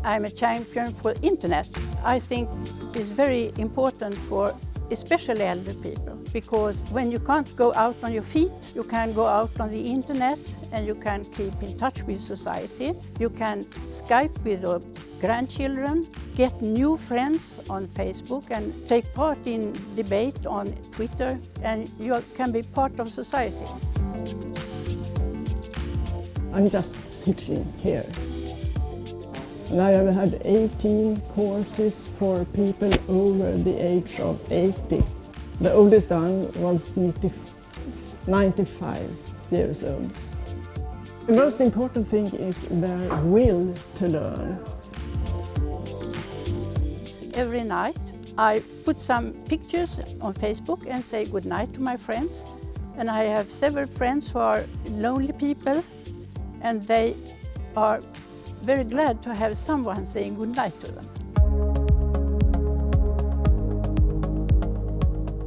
I'm a champion for internet. I think it's very important for especially elder people, because when you can't go out on your feet, you can go out on the internet and you can keep in touch with society. You can Skype with your grandchildren, get new friends on Facebook and take part in debate on Twitter, and you can be part of society. I'm just teaching here. And I have had 18 courses for people over the age of 80. The oldest one was 95 years old. The most important thing is their will to learn. Every night I put some pictures on Facebook and say good night to my friends. And I have several friends who are lonely people, and they are very glad to have someone saying good night to them.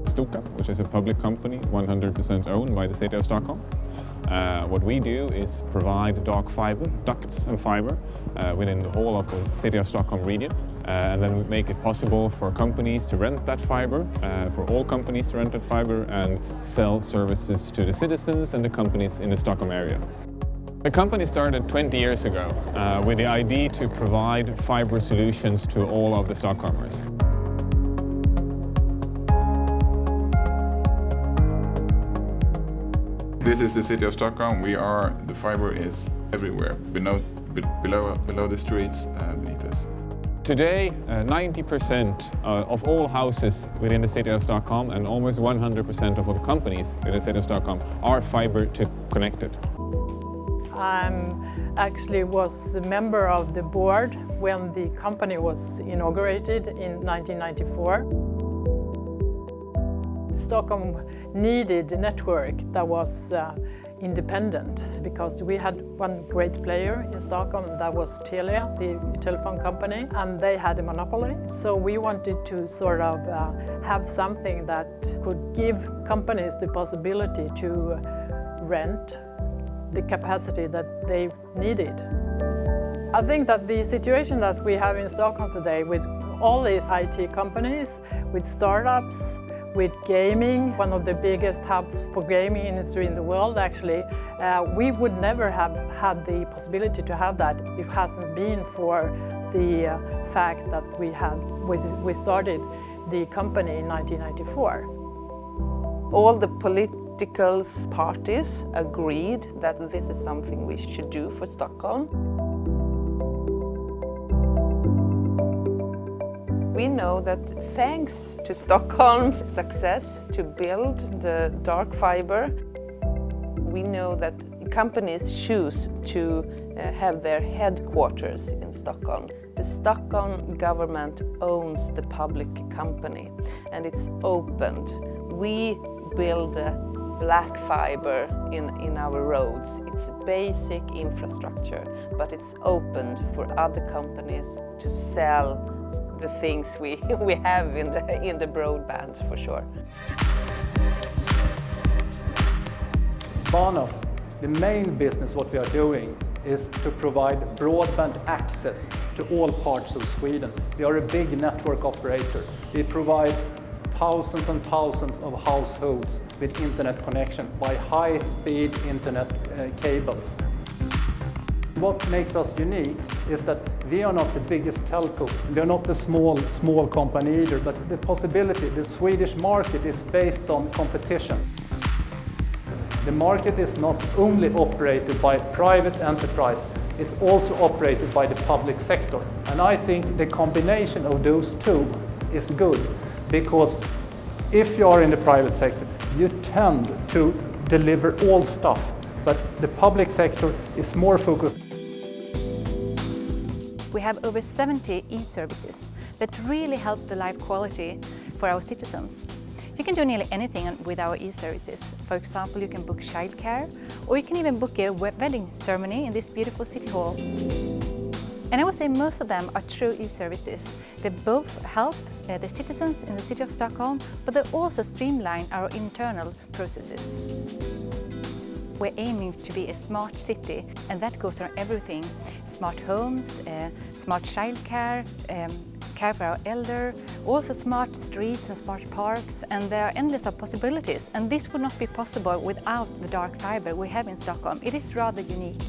Stokab, which is a public company 100% owned by the city of Stockholm. What we do is provide dark fiber, ducts and fiber within the whole of the city of Stockholm region. And then we make it possible for companies to rent that fiber, for all companies to rent that fiber and sell services to the citizens and the companies in the Stockholm area. The company started 20 years ago with the idea to provide fiber solutions to all of the Stockholmers. This is the city of Stockholm. The fiber is everywhere, below the streets beneath us. Today, 90% of all houses within the city of Stockholm and almost 100% of all companies in the city of Stockholm are fiber connected. Actually was a member of the board when the company was inaugurated in 1994. Stockholm needed a network that was independent, because we had one great player in Stockholm, that was Telia, the telephone company, and they had a monopoly. So we wanted to sort of have something that could give companies the possibility to rent the capacity that they needed. I think that the situation that we have in Stockholm today, with all these IT companies, with startups, with gaming, one of the biggest hubs for gaming industry in the world actually, we would never have had the possibility to have that if it hasn't been for the fact that we started the company in 1994. All the political parties agreed that this is something we should do for Stockholm. We know that thanks to Stockholm's success to build the dark fiber, we know that companies choose to have their headquarters in Stockholm. The Stockholm government owns the public company and it's opened. We build black fiber in our roads. It's basic infrastructure, but it's opened for other companies to sell the things we have in the broadband, for sure. One of the main business what we are doing is to provide broadband access to all parts of Sweden. We are a big network operator. We provide thousands and thousands of households with internet connection by high-speed internet cables. What makes us unique is that we are not the biggest telco. We are not the small company either, but the possibility, the Swedish market is based on competition. The market is not only operated by private enterprise, it's also operated by the public sector. And I think the combination of those two is good, because if you are in the private sector, you tend to deliver all stuff, but the public sector is more focused. We have over 70 e-services that really help the life quality for our citizens. You can do nearly anything with our e-services. For example, you can book childcare, or you can even book a wedding ceremony in this beautiful city hall. And I would say most of them are true e-services. They both help the citizens in the city of Stockholm, but they also streamline our internal processes. We're aiming to be a smart city, and that goes for everything. Smart homes, smart childcare, care for our elder, also smart streets and smart parks, and there are endless of possibilities. And this would not be possible without the dark fiber we have in Stockholm. It is rather unique.